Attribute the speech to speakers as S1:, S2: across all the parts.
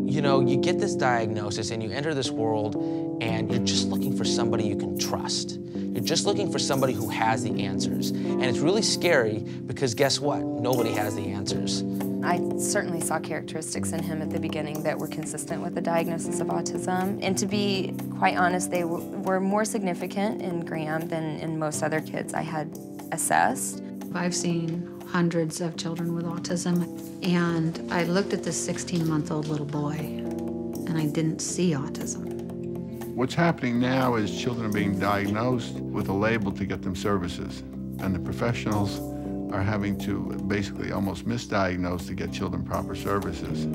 S1: You know, you get this diagnosis and you enter this world and you're just looking for somebody you can trust. You're just looking for somebody who has the answers. And it's really scary because guess what? Nobody has the answers.
S2: I certainly saw characteristics in him at the beginning that were consistent with the diagnosis of autism. And to be quite honest, they were more significant in Graham than in most other kids I had assessed.
S3: I've seen hundreds of children with autism, and I looked at this 16-month-old little boy, and I didn't see autism.
S4: What's happening now is children are being diagnosed with a label to get them services, and the professionals are having to basically almost misdiagnose to get children proper services.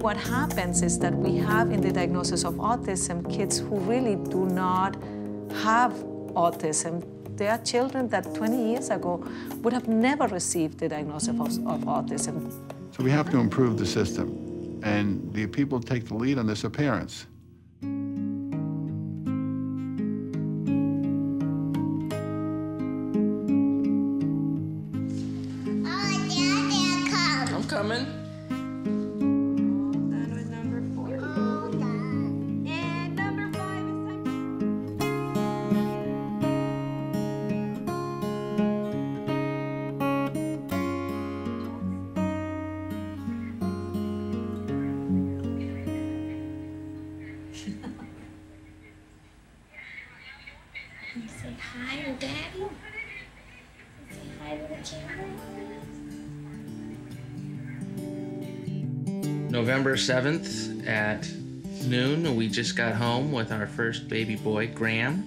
S5: What happens is that we have in the diagnosis of autism kids who really do not have autism. There are children that 20 years ago would have never received the diagnosis of autism.
S4: So we have to improve the system, and the people who take the lead on this are parents.
S1: I'm coming.
S6: Say hi to Daddy. Say hi to the camera.
S1: November 7th at noon, we just got home with our first baby boy, Graham.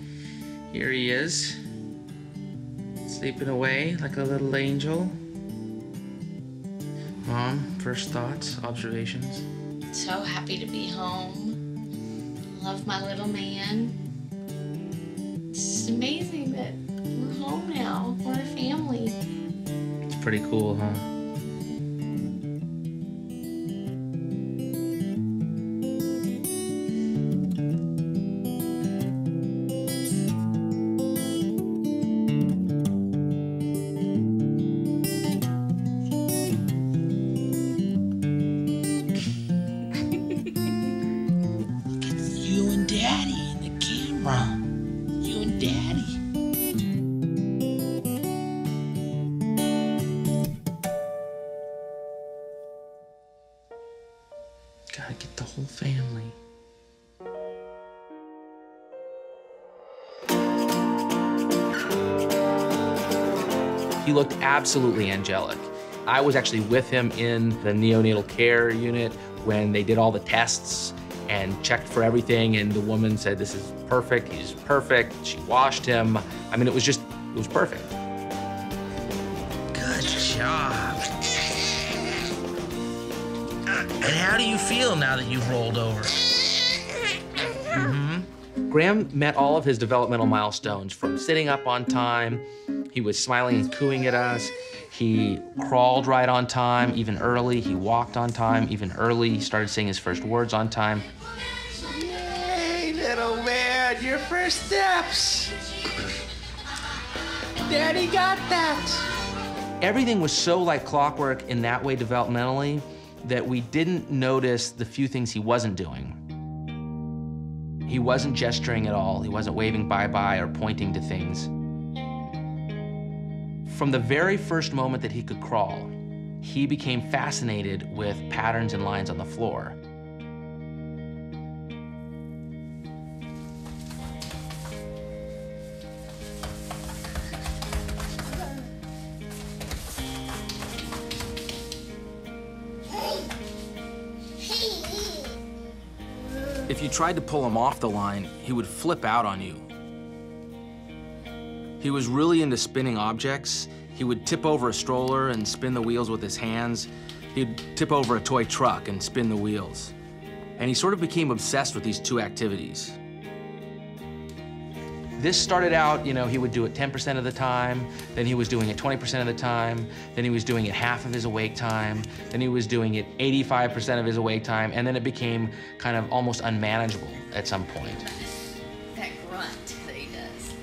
S1: Here he is, sleeping away like a little angel. Mom, first thoughts, observations?
S6: So happy to be home. Love my little man. It's amazing that we're home now. We're a family.
S1: It's pretty cool, huh?
S7: You and Daddy in the camera. You and Daddy.
S1: Gotta get the whole family. He looked absolutely angelic. I was actually with him in the neonatal care unit when they did all the tests and checked for everything, and the woman said, "This is perfect, he's perfect." She washed him. I mean, it was perfect.
S7: Good job. And how do you feel now that you've rolled over?
S1: Graham met all of his developmental milestones, from sitting up on time, he was smiling and cooing at us, he crawled right on time, even early, he walked on time, even early, he started saying his first words on time.
S7: Yay, little man, your first steps. Daddy got that.
S1: Everything was so like clockwork in that way developmentally that we didn't notice the few things he wasn't doing. He wasn't gesturing at all. He wasn't waving bye-bye or pointing to things. From the very first moment that he could crawl, he became fascinated with patterns and lines on the floor. If you tried to pull him off the line, he would flip out on you. He was really into spinning objects. He would tip over a stroller and spin the wheels with his hands. He'd tip over a toy truck and spin the wheels. And he sort of became obsessed with these two activities. This started out, you know, he would do it 10% of the time, then he was doing it 20% of the time, then he was doing it half of his awake time, then he was doing it 85% of his awake time, and then it became kind of almost unmanageable at some point.
S6: That grunt that he does.